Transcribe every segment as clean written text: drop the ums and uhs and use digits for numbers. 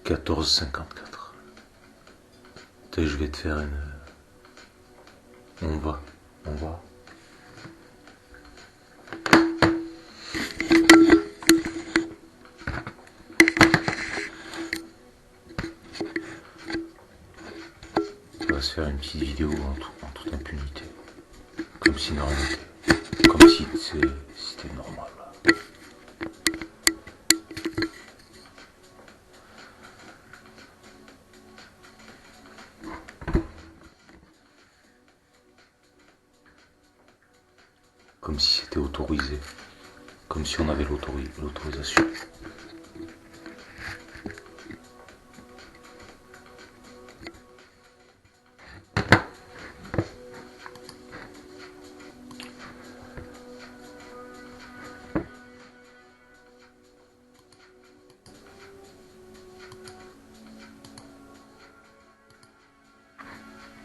14,54. Je vais te faire une... On va. On va se faire une petite vidéo en toute impunité. Comme si rien n'était. Comme si c'était normal. Comme si c'était autorisé. Comme si on avait l'autorisation.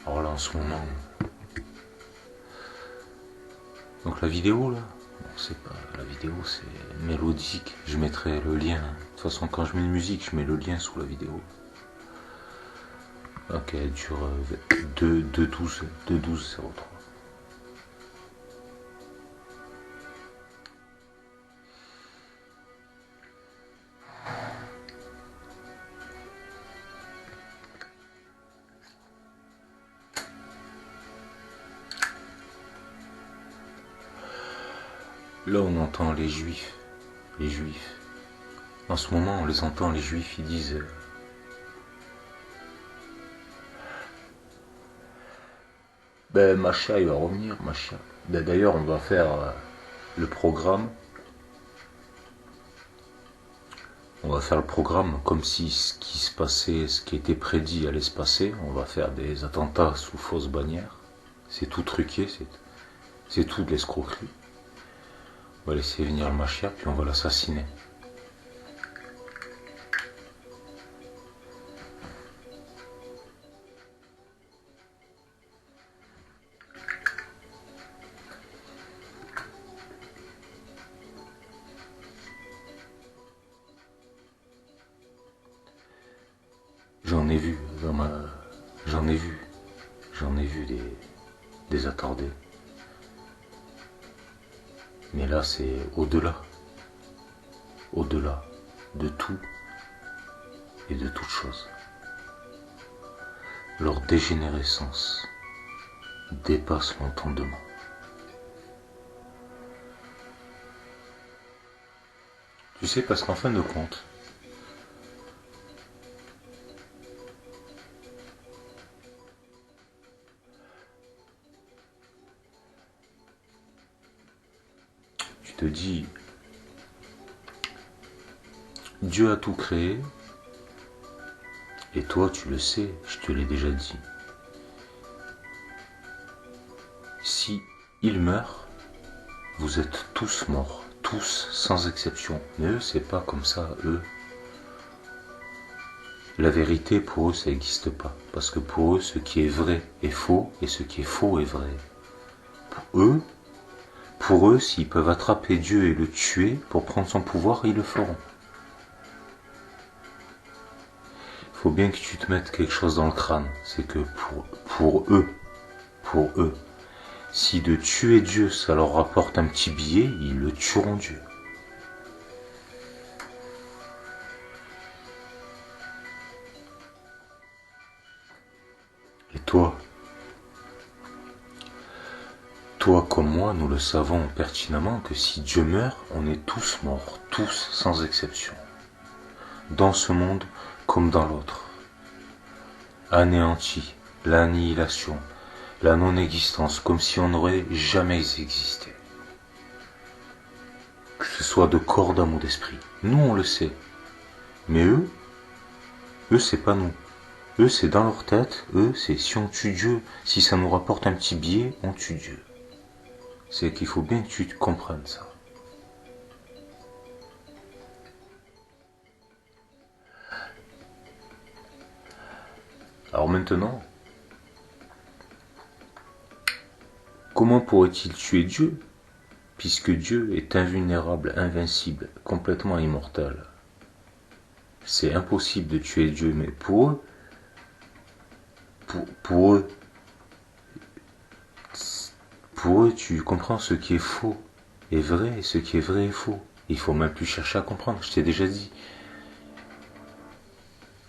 Alors là en ce moment... Donc la vidéo là, bon, c'est pas la vidéo, c'est mélodique. Je mettrai le lien. De toute façon, quand je mets une musique, je mets le lien sous la vidéo. Ok, elle dure 2,12,03. Là, on entend les juifs. Les juifs. En ce moment, on les entend, les juifs, ils disent... Ben, Mashiach, il va revenir, Mashiach. Ben, d'ailleurs, on va faire le programme. On va faire le programme comme si ce qui se passait, ce qui était prédit allait se passer. On va faire des attentats sous fausse bannière. C'est tout truqué, c'est tout de l'escroquerie. On va laisser venir le Mashiach, puis on va l'assassiner. J'en ai vu des attardés. Mais là, c'est au-delà de tout et de toute chose. Leur dégénérescence dépasse l'entendement. Tu sais, parce qu'en fin de compte, tu te dis, Dieu a tout créé, et toi tu le sais, je te l'ai déjà dit. Si il meurt, vous êtes tous morts, tous sans exception. Mais eux, c'est pas comme ça, eux. La vérité, pour eux, ça n'existe pas. Parce que pour eux, ce qui est vrai est faux, et ce qui est faux est vrai. Pour eux, s'ils peuvent attraper Dieu et le tuer pour prendre son pouvoir, ils le feront. Il faut bien que tu te mettes quelque chose dans le crâne. C'est que pour eux, si de tuer Dieu, ça leur rapporte un petit billet, ils le tueront Dieu. Et toi comme moi, nous le savons pertinemment que si Dieu meurt, on est tous morts, tous sans exception. Dans ce monde comme dans l'autre. Anéanti, l'annihilation, la non-existence, comme si on n'aurait jamais existé. Que ce soit de corps, d'âme ou d'esprit. Nous, on le sait. Mais eux, c'est pas nous. Eux, c'est dans leur tête. Eux, c'est si on tue Dieu, si ça nous rapporte un petit billet, on tue Dieu. C'est qu'il faut bien que tu comprennes ça. Alors maintenant, comment pourrait-il tuer Dieu, puisque Dieu est invulnérable, invincible, complètement immortel? C'est impossible de tuer Dieu, mais pour eux, pour eux, tu comprends ce qui est faux est vrai et ce qui est vrai est faux. Il faut même plus chercher à comprendre, je t'ai déjà dit.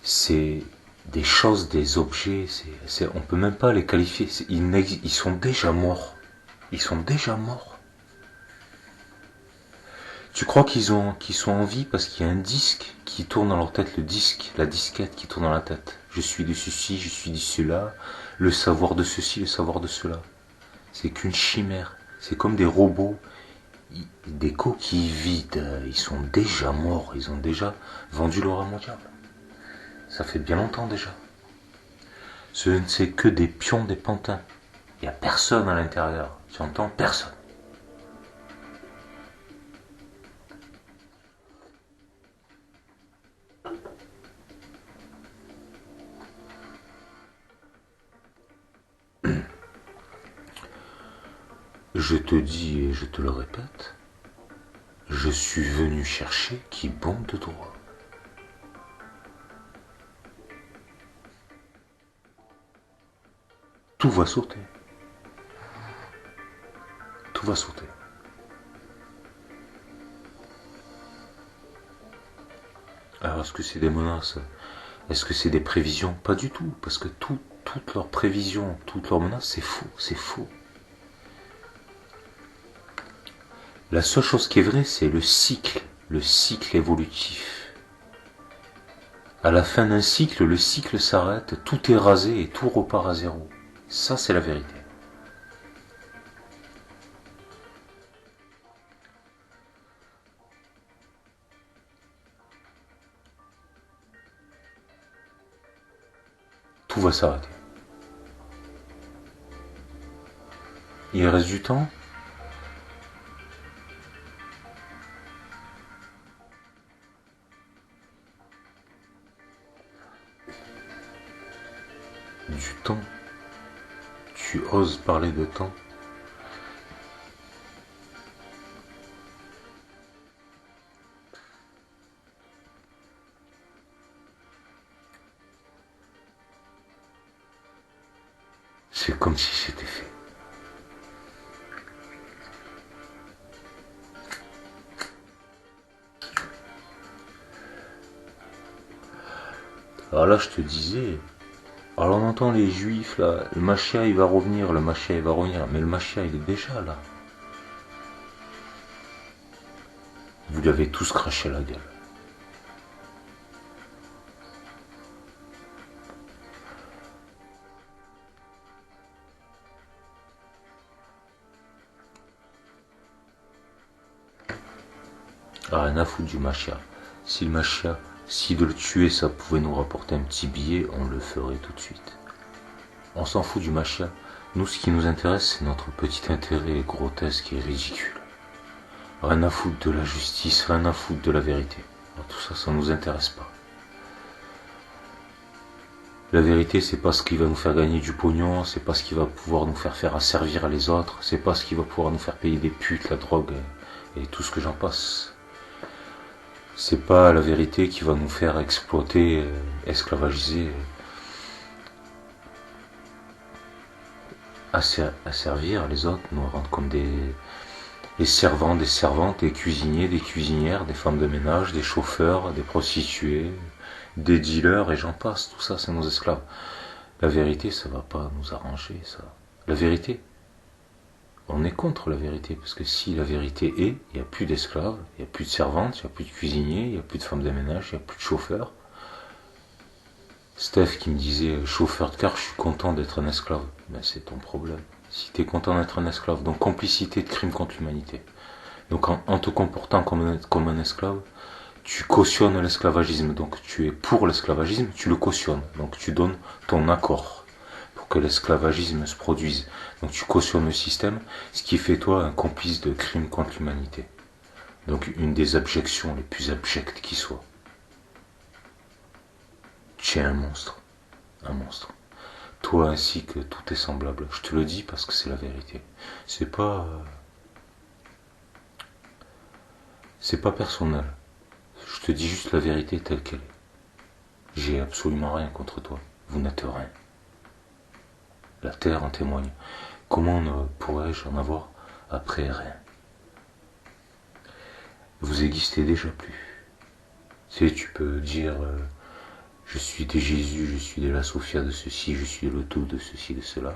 C'est des choses, des objets, on peut même pas les qualifier. Ils sont déjà morts. Ils sont déjà morts. Tu crois qu'ils sont en vie parce qu'il y a un disque qui tourne dans leur tête, le disque, la disquette qui tourne dans la tête. Je suis de ceci, je suis de cela, le savoir de ceci, le savoir de cela. C'est qu'une chimère. C'est comme des robots, des coquilles vides. Ils sont déjà morts, ils ont déjà vendu leur âme au diable. Ça fait bien longtemps déjà. Ce ne c'est que des pions, des pantins. Il n'y a personne à l'intérieur. Tu entends? Personne. Je te dis et je te le répète, je suis venu chercher qui bon de droit. Tout va sauter. Tout va sauter. Alors est-ce que c'est des menaces? Est-ce que c'est des prévisions? Pas du tout, parce que toutes leurs prévisions, toutes leurs menaces, c'est faux, c'est faux. La seule chose qui est vraie, c'est le cycle évolutif. À la fin d'un cycle, le cycle s'arrête, tout est rasé et tout repart à zéro. Ça, c'est la vérité. Tout va s'arrêter. Il reste du temps. Du temps. Tu oses parler de temps? C'est comme si c'était fait. Alors là, je te disais, alors on entend les juifs là, le Mashiach il va revenir, le Mashiach il va revenir, mais le Mashiach il est déjà là. Vous lui avez tous craché la gueule. Rien à foutre du Mashiach. Si le Mashiach, si de le tuer ça pouvait nous rapporter un petit billet, on le ferait tout de suite. On s'en fout du Mashiach. Nous, ce qui nous intéresse, c'est notre petit intérêt grotesque et ridicule. Rien à foutre de la justice, rien à foutre de la vérité. Alors, tout ça, ça nous intéresse pas. La vérité, c'est pas ce qui va nous faire gagner du pognon, c'est pas ce qui va pouvoir nous faire asservir les autres, c'est pas ce qui va pouvoir nous faire payer des putes, la drogue et tout ce que j'en passe. C'est pas la vérité qui va nous faire exploiter, esclavagiser, asservir les autres, nous rendre comme des servants, des servantes, des cuisiniers, des cuisinières, des femmes de ménage, des chauffeurs, des prostituées, des dealers et j'en passe. Tout ça, c'est nos esclaves. La vérité, ça va pas nous arranger, ça. La vérité, on est contre la vérité, parce que si la vérité est, il n'y a plus d'esclaves, il n'y a plus de servantes, il n'y a plus de cuisiniers, il n'y a plus de femmes de ménage, il n'y a plus de chauffeurs. Steph qui me disait, chauffeur de car, je suis content d'être un esclave. Ben c'est ton problème. Si tu es content d'être un esclave, donc complicité de crime contre l'humanité. Donc en te comportant comme un esclave, tu cautionnes l'esclavagisme. Donc tu es pour l'esclavagisme, tu le cautionnes. Donc tu donnes ton accord pour que l'esclavagisme se produise. Donc tu cautionnes le système, ce qui fait toi un complice de crime contre l'humanité. Donc une des abjections les plus abjectes qui soient. Tu es un monstre. Un monstre. Toi ainsi que tous tes semblables. Je te le dis parce que c'est la vérité. C'est pas personnel. Je te dis juste la vérité telle qu'elle est. J'ai absolument rien contre toi. Vous n'êtes rien. La terre en témoigne. Comment ne pourrais-je en avoir après rien? Vous existez déjà plus. Tu peux dire je suis de Jésus, je suis de la Sophia de ceci, je suis de l'auto de ceci, de cela.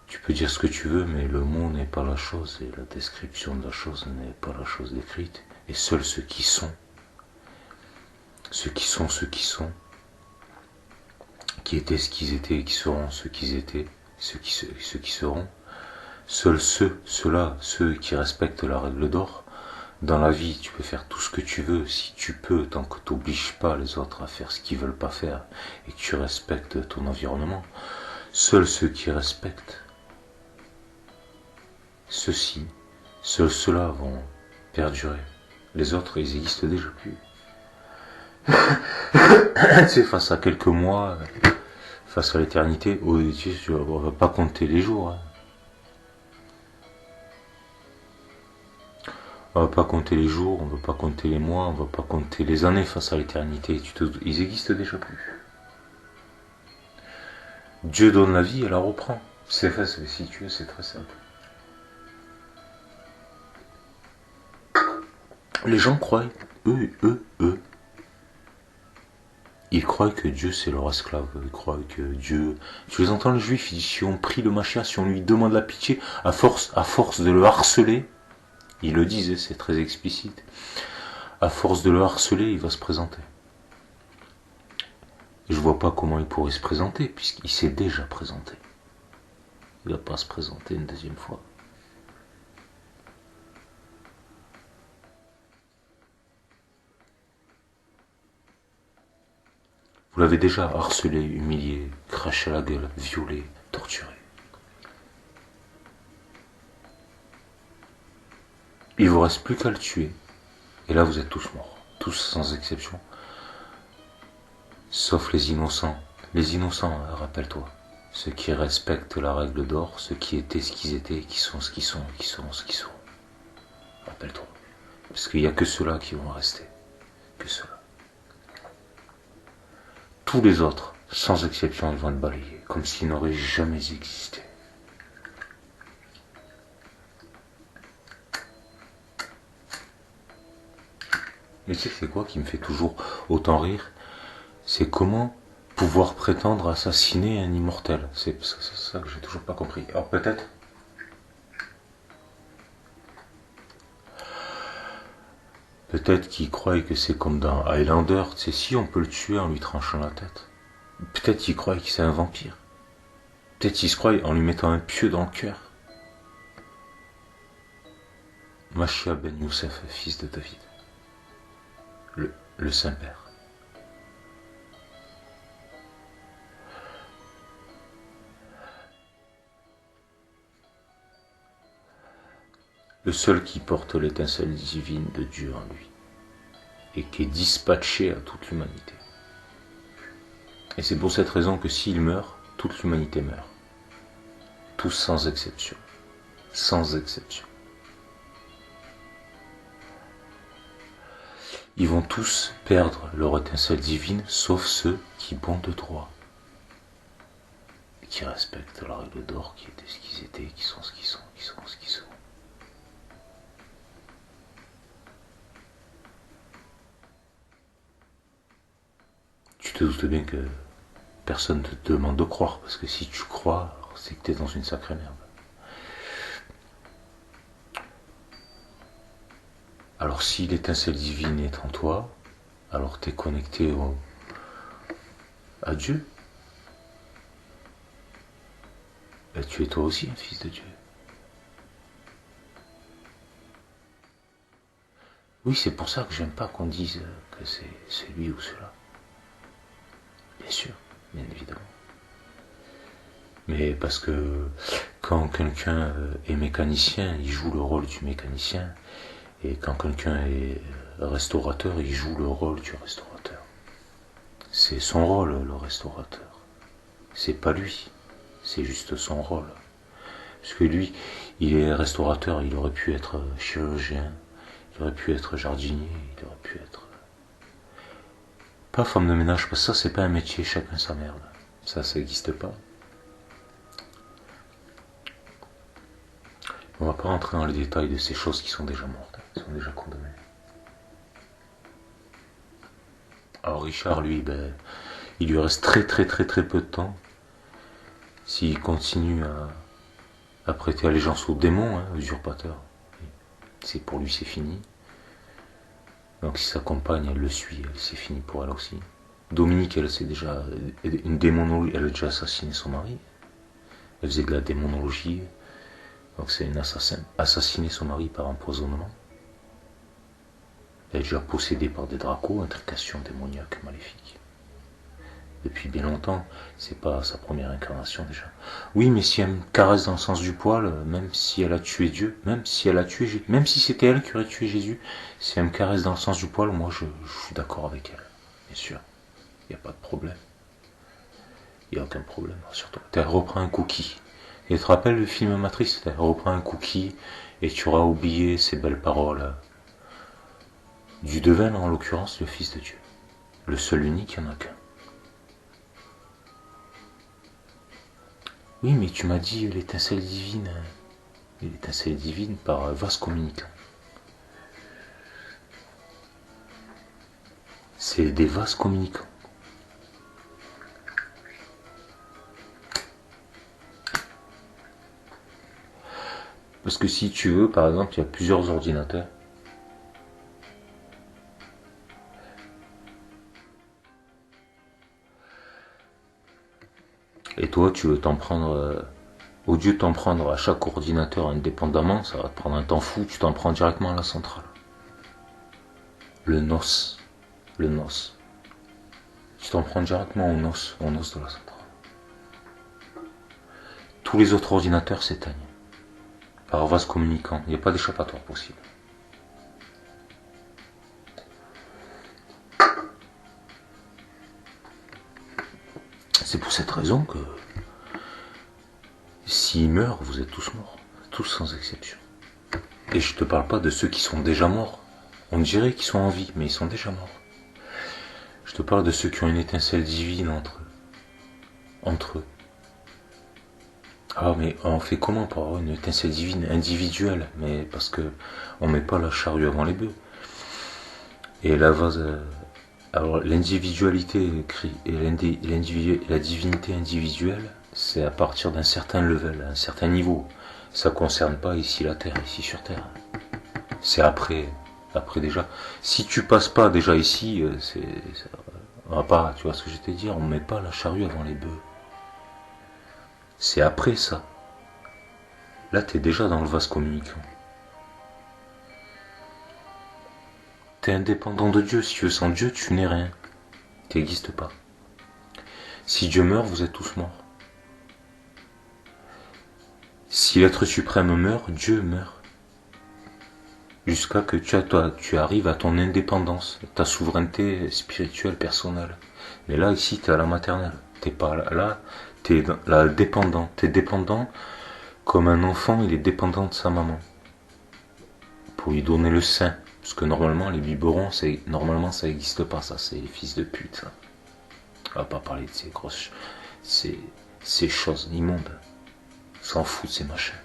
Tu peux dire ce que tu veux, mais le mot n'est pas la chose, et la description de la chose n'est pas la chose décrite. Et seuls ceux qui sont, qui étaient ce qu'ils étaient, et qui seront ce qu'ils étaient, ceux qui seront, seuls ceux-là, ceux qui respectent la règle d'or. Dans la vie, tu peux faire tout ce que tu veux, si tu peux, tant que tu n'obliges pas les autres à faire ce qu'ils veulent pas faire, et que tu respectes ton environnement. Seuls ceux qui respectent ceux-ci, seuls ceux-là vont perdurer. Les autres, ils existent déjà plus. C'est face à quelques mois, face à l'éternité, on ne va pas compter les jours. Hein. On va pas compter les jours, on va pas compter les mois, on va pas compter les années face à l'éternité. Ils existent déjà plus. Dieu donne la vie et la reprend. C'est vrai, si tu veux, c'est très simple. Les gens croient, eux, ils croient que Dieu c'est leur esclave. Ils croient que Dieu... Tu les entends les juifs, ils disent si on prie le Mashiach, si on lui demande la pitié, à force de le harceler, ils le disent, c'est très explicite, à force de le harceler, il va se présenter. Je vois pas comment il pourrait se présenter, puisqu'il s'est déjà présenté. Il va pas se présenter une deuxième fois. Vous l'avez déjà harcelé, humilié, craché à la gueule, violé, torturé. Il vous reste plus qu'à le tuer. Et là, vous êtes tous morts. Tous sans exception. Sauf les innocents. Les innocents, rappelle-toi. Ceux qui respectent la règle d'or, ceux qui étaient ce qu'ils étaient, qui sont ce qu'ils sont, qui seront ce qu'ils seront. Rappelle-toi. Parce qu'il n'y a que ceux-là qui vont rester. Que ceux-là. Tous les autres, sans exception, ils vont être balayés, comme s'ils n'auraient jamais existé. Mais tu sais, c'est quoi qui me fait toujours autant rire? C'est comment pouvoir prétendre assassiner un immortel. C'est ça que j'ai toujours pas compris. Alors peut-être qu'ils croient que c'est comme dans Highlander, tu sais, si on peut le tuer en lui tranchant la tête. Peut-être qu'ils croient que c'est un vampire. Peut-être qu'ils se croient en lui mettant un pieu dans le cœur. Mashiach ben Youssef, fils de David. Le Saint-Père. Le seul qui porte l'étincelle divine de Dieu en lui, et qui est dispatché à toute l'humanité. Et c'est pour cette raison que s'il meurt, toute l'humanité meurt. Tous sans exception. Sans exception. Ils vont tous perdre leur étincelle divine, sauf ceux qui vont de droit. Et qui respectent la règle d'or, qui étaient ce qu'ils étaient, qui sont ce qu'ils sont, qui seront ce qu'ils seront. Tu te doutes bien que personne ne te demande de croire, parce que si tu crois, c'est que tu es dans une sacrée merde. Alors si l'étincelle divine est en toi, alors tu es connecté à Dieu. Et tu es toi aussi un fils de Dieu. Oui, c'est pour ça que j'aime pas qu'on dise que c'est celui ou cela. Bien sûr, bien évidemment. Mais parce que quand quelqu'un est mécanicien, il joue le rôle du mécanicien. Et quand quelqu'un est restaurateur, il joue le rôle du restaurateur. C'est son rôle, le restaurateur. C'est pas lui, c'est juste son rôle. Parce que lui, il est restaurateur, il aurait pu être chirurgien, il aurait pu être jardinier, il aurait pu être Pas femme de ménage, parce que ça c'est pas un métier, chacun sa merde. Ça n'existe pas. On va pas rentrer dans les détails de ces choses qui sont déjà mortes, qui sont déjà condamnées. Alors Richard, lui, il lui reste très peu de temps. S'il continue à prêter allégeance aux démons, usurpateurs, pour lui c'est fini. Donc si sa compagne, elle le suit, c'est fini pour elle aussi. Dominique, elle c'est déjà une démonologie, elle a déjà assassiné son mari. Elle faisait de la démonologie. Donc c'est une assassiné son mari par empoisonnement. Elle est déjà possédée par des dracos, intrication démoniaque maléfique. Depuis bien longtemps, c'est pas sa première incarnation déjà. Oui, mais si elle me caresse dans le sens du poil, même si elle a tué Dieu, même si c'était elle qui aurait tué Jésus, si elle me caresse dans le sens du poil, moi je suis d'accord avec elle, bien sûr. Il n'y a pas de problème. Il n'y a aucun problème, surtout. Elle reprend un cookie. Et tu te rappelles le film Matrice, elle reprend un cookie et tu auras oublié ces belles paroles du devin, en l'occurrence le Fils de Dieu. Le seul unique, il n'y en a qu'un. Oui, mais tu m'as dit l'étincelle divine. L'étincelle divine par vase communicant. C'est des vases communicants. Parce que si tu veux, par exemple, il y a plusieurs ordinateurs. Et toi, tu veux t'en prendre, au lieu de t'en prendre à chaque ordinateur indépendamment, ça va te prendre un temps fou, tu t'en prends directement à la centrale. Le NOS. Le NOS. Tu t'en prends directement au NOS de la centrale. Tous les autres ordinateurs s'éteignent. Par vase communicant, il n'y a pas d'échappatoire possible. C'est pour cette raison que s'il meurt, vous êtes tous morts. Tous sans exception. Et je te parle pas de ceux qui sont déjà morts. On dirait qu'ils sont en vie, mais ils sont déjà morts. Je te parle de ceux qui ont une étincelle divine entre eux. Ah, mais on fait comment pour avoir une étincelle divine individuelle? Mais parce que on met pas la charrue avant les bœufs. Et alors l'individualité et la divinité individuelle, c'est à partir d'un certain level, un certain niveau. Ça concerne pas ici la Terre, ici sur Terre. C'est après déjà. Si tu passes pas déjà ici, on va pas, tu vois ce que je vais te dire, on met pas la charrue avant les bœufs. C'est après ça. Là, t'es déjà dans le vase communicant. T'es indépendant de Dieu. Si tu veux, sans Dieu, tu n'es rien. Tu n'existes pas. Si Dieu meurt, vous êtes tous morts. Si l'être suprême meurt, Dieu meurt. Jusqu'à que tu arrives à ton indépendance, ta souveraineté spirituelle personnelle. Mais là, ici, t'es à la maternelle. T'es pas là, t'es là dépendant. T'es dépendant comme un enfant, il est dépendant de sa maman. Pour lui donner le sein. Parce que normalement, les biberons, normalement, ça n'existe pas, ça. C'est les fils de pute, ça. On va pas parler de ces grosses... Ces choses immondes. S'en fout de ces machins.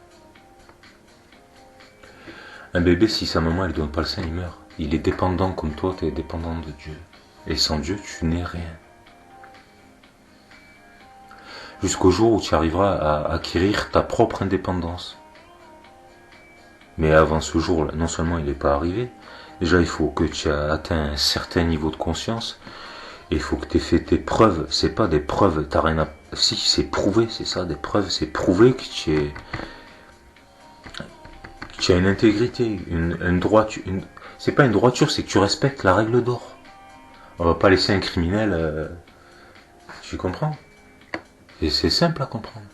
Un bébé, si sa maman, elle donne pas le sein, il meurt. Il est dépendant comme toi, tu es dépendant de Dieu. Et sans Dieu, tu n'es rien. Jusqu'au jour où tu arriveras à acquérir ta propre indépendance. Mais avant ce jour-là, non seulement il n'est pas arrivé, déjà il faut que tu aies atteint un certain niveau de conscience, et il faut que tu aies fait tes preuves. C'est pas des preuves, t'as rien à... Si, c'est prouvé, c'est ça, des preuves, c'est prouver que tu as une intégrité, une droiture. C'est pas une droiture, c'est que tu respectes la règle d'or. On va pas laisser un criminel... Tu comprends? Et c'est simple à comprendre.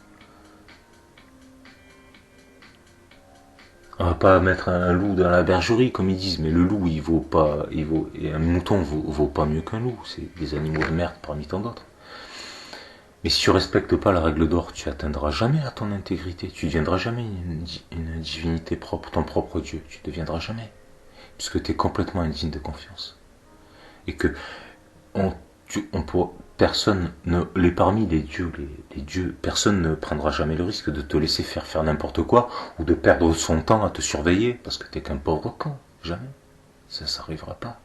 On va pas mettre un loup dans la bergerie, comme ils disent, mais le loup, et un mouton vaut pas mieux qu'un loup. C'est des animaux de merde parmi tant d'autres. Mais si tu respectes pas la règle d'or, tu atteindras jamais à ton intégrité. Tu deviendras jamais une divinité propre, ton propre Dieu. Tu deviendras jamais. Puisque tu es complètement indigne de confiance. Et que personne parmi les dieux, personne ne prendra jamais le risque de te laisser faire n'importe quoi ou de perdre son temps à te surveiller parce que t'es qu'un pauvre con. Jamais. Ça s'arrivera pas.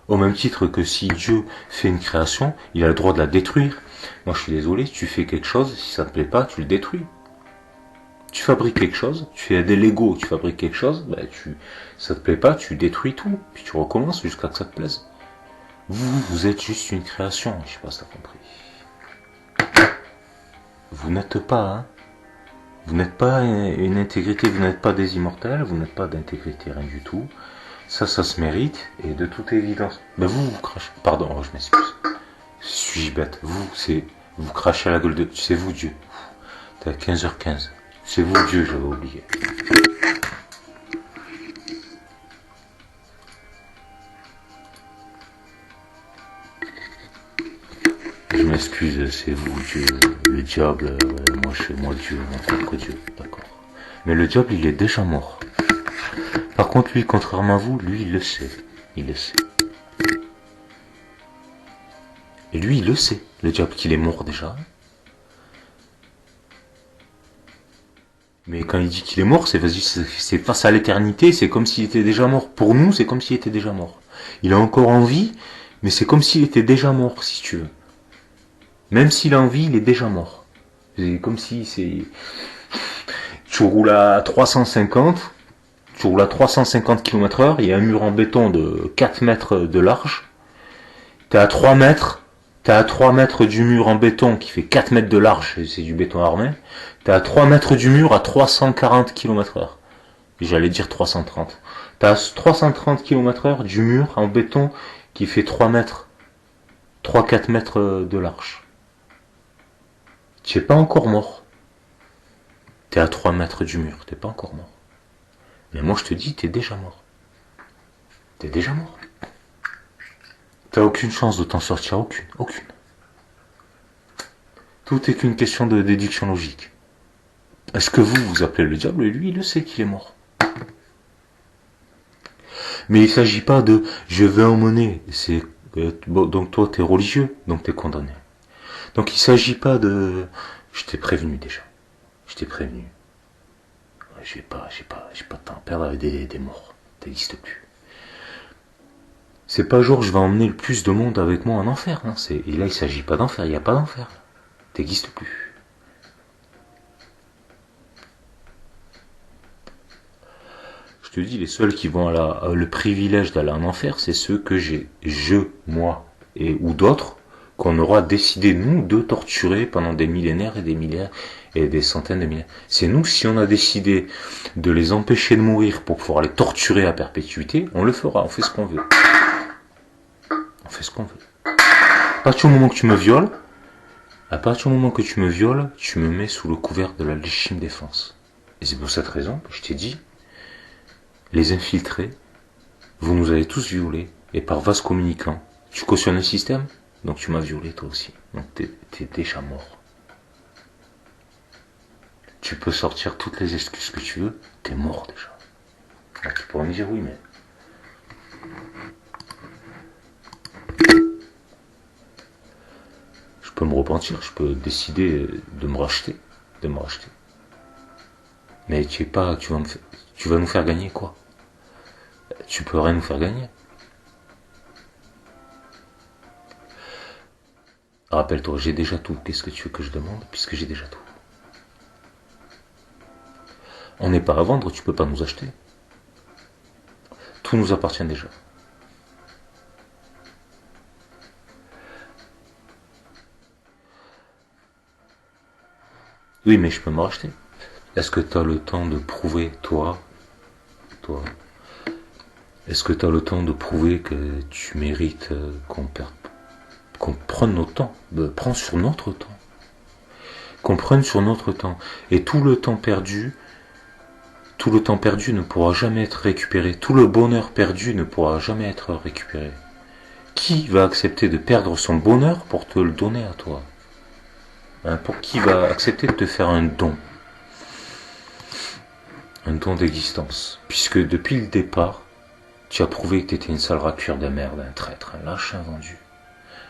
Au même titre que si Dieu fait une création, il a le droit de la détruire. Moi je suis désolé, si tu fais quelque chose, si ça te plaît pas, tu le détruis. Tu fabriques quelque chose, tu fais des Lego, tu fabriques quelque chose, ça te plaît pas, tu détruis tout, puis tu recommences jusqu'à que ça te plaise. Vous êtes juste une création, je sais pas si t'as compris. Vous n'êtes pas, hein. Vous n'êtes pas une intégrité, vous n'êtes pas des immortels, vous n'êtes pas d'intégrité, rien du tout. Ça se mérite, et de toute évidence. Vous crachez. Pardon, je m'excuse. Suis-je bête? Vous crachez à la gueule de. C'est vous Dieu. T'es à 15h15. C'est vous Dieu, j'avais oublié. Je m'excuse, c'est vous Dieu. Le diable, moi Dieu, n'importe Dieu, d'accord. Mais le diable, il est déjà mort. Par contre, lui, contrairement à vous, lui, il le sait. Il le sait. Et lui, il le sait, le diable, qu'il est mort déjà. Mais quand il dit qu'il est mort, c'est face à l'éternité, c'est comme s'il était déjà mort. Pour nous, c'est comme s'il était déjà mort. Il a encore envie, mais c'est comme s'il était déjà mort, si tu veux. Même s'il a envie, il est déjà mort. C'est comme si tu roules à 350 km/h, il y a un mur en béton de 4 mètres de large. T'es à 3 mètres du mur en béton qui fait 4 mètres de large, c'est du béton armé. T'es à 3 mètres du mur à 340 km/h. J'allais dire 330. T'es à 330 km/h du mur en béton qui fait 3 4 mètres de large. Tu n'es pas encore mort. T'es à 3 mètres du mur, t'es pas encore mort. Mais moi je te dis, t'es déjà mort. T'es déjà mort. T'as aucune chance de t'en sortir, aucune. Tout est qu'une question de déduction logique. Est-ce que vous appelez le diable et lui, il le sait qu'il est mort. Mais il ne s'agit pas de je vais emmener. Donc toi, t'es religieux, donc t'es condamné. Donc il ne s'agit pas de je t'ai prévenu déjà. Je t'ai prévenu. J'ai pas de temps à perdre avec des morts. T'existes plus. C'est pas genre je vais emmener le plus de monde avec moi en enfer. Hein. Et là il s'agit pas d'enfer, il n'y a pas d'enfer. T'existes plus. Je te dis, les seuls qui vont le privilège d'aller en enfer, c'est ceux que moi, ou d'autres, qu'on aura décidé, nous, de torturer pendant des millénaires et des milliers et des centaines de milliers. C'est nous, si on a décidé de les empêcher de mourir pour pouvoir les torturer à perpétuité, on le fera, on fait ce qu'on veut. On fait ce qu'on veut. À partir du moment que tu me violes, tu me mets sous le couvert de la légitime défense. Et c'est pour cette raison que je t'ai dit, les infiltrés, vous nous avez tous violés, et par vase communicant, tu cautionnes le système, donc tu m'as violé toi aussi. Donc t'es déjà mort. Tu peux sortir toutes les excuses que tu veux, t'es mort déjà. Alors, tu pourrais me dire oui, mais... Je peux me repentir, je peux décider de me racheter. Mais tu vas nous faire gagner quoi? Tu peux rien nous faire gagner. Rappelle-toi, j'ai déjà tout. Qu'est-ce que tu veux que je demande puisque j'ai déjà tout? On n'est pas à vendre, tu peux pas nous acheter. Tout nous appartient déjà. Oui, mais je peux me racheter. Est-ce que tu as le temps de prouver, toi, est-ce que tu as le temps de prouver que tu mérites qu'on prenne notre temps, prends sur notre temps, qu'on prenne sur notre temps, et tout le temps perdu ne pourra jamais être récupéré, tout le bonheur perdu ne pourra jamais être récupéré. Qui va accepter de perdre son bonheur pour te le donner à toi? Pour qui va accepter de te faire un don d'existence, puisque depuis le départ, Tu as prouvé que t'étais une sale raclure de merde, un traître, un lâche, un vendu.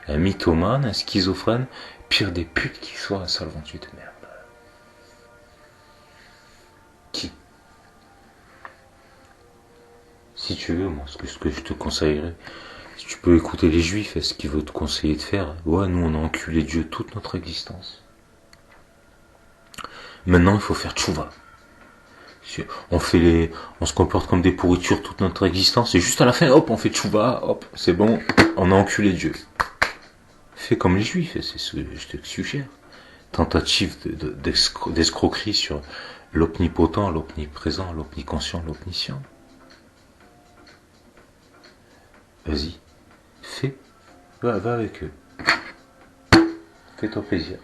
Un mythomane, un schizophrène, pire des putes qui soit, un sale vendu de merde. Qui? Si tu veux, moi, ce que je te conseillerais, si tu peux écouter les juifs, est-ce qu'ils veulent te conseiller de faire? Ouais, nous on a enculé Dieu toute notre existence. Maintenant il faut faire tchouva. On se comporte comme des pourritures toute notre existence, et juste à la fin, hop, on fait tchouva, hop, c'est bon, on a enculé Dieu. Fais comme les juifs, c'est ce que je te suggère. Tentative d'escroquerie sur l'omnipotent, l'omniprésent, l'omniconscient, l'omniscient. Vas-y, fais, va avec eux. Fais-toi plaisir.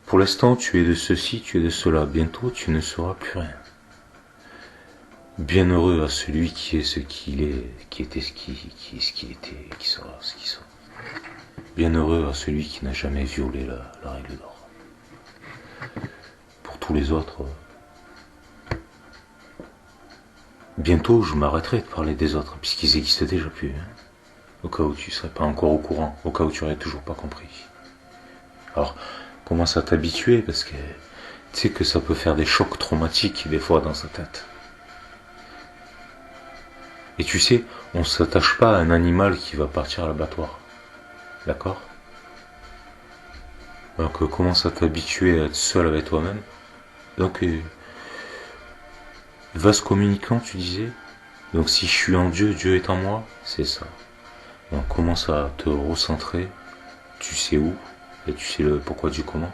Pour l'instant, tu es de ceci, tu es de cela. Bientôt, tu ne seras plus rien. Bienheureux à celui qui est ce qu'il est, qui était ce qu'il était, qui sera ce qu'il sera. Bienheureux à celui qui n'a jamais violé la règle d'or. Pour tous les autres, bientôt je m'arrêterai de parler des autres, puisqu'ils n'existent déjà plus. Hein. Au cas où tu ne serais pas encore au courant, au cas où tu n'aurais toujours pas compris. Alors, commence à t'habituer, parce que tu sais que ça peut faire des chocs traumatiques des fois dans sa tête. Et tu sais, on ne s'attache pas à un animal qui va partir à l'abattoir. D'accord? Donc commence à t'habituer à être seul avec toi-même. Donc vase communicant, tu disais. Donc si je suis en Dieu, Dieu est en moi, c'est ça. Donc commence à te recentrer. Tu sais où, et tu sais le pourquoi du comment.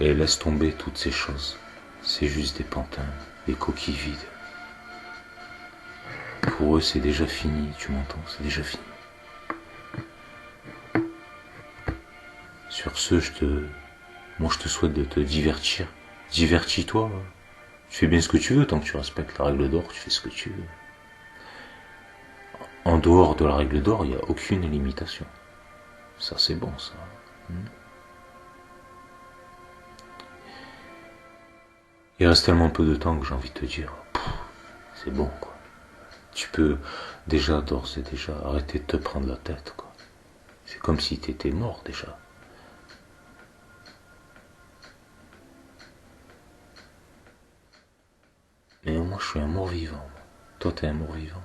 Et laisse tomber toutes ces choses. C'est juste des pantins, des coquilles vides. Pour eux, c'est déjà fini, tu m'entends, c'est déjà fini. Sur ce, moi je te souhaite de te divertir. Divertis-toi. Tu fais bien ce que tu veux, tant que tu respectes la règle d'or, tu fais ce que tu veux. En dehors de la règle d'or, il n'y a aucune limitation. Ça, c'est bon, ça. Il reste tellement peu de temps que j'ai envie de te dire, c'est bon, quoi. Tu peux déjà, d'ores et déjà, arrêter de te prendre la tête, quoi. C'est comme si t'étais mort, déjà. Mais moi, je suis un mort-vivant. Moi. Toi, t'es un mort-vivant.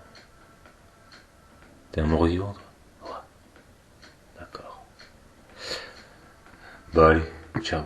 T'es un mort-vivant, toi? Ouais. D'accord. Bah allez, ciao.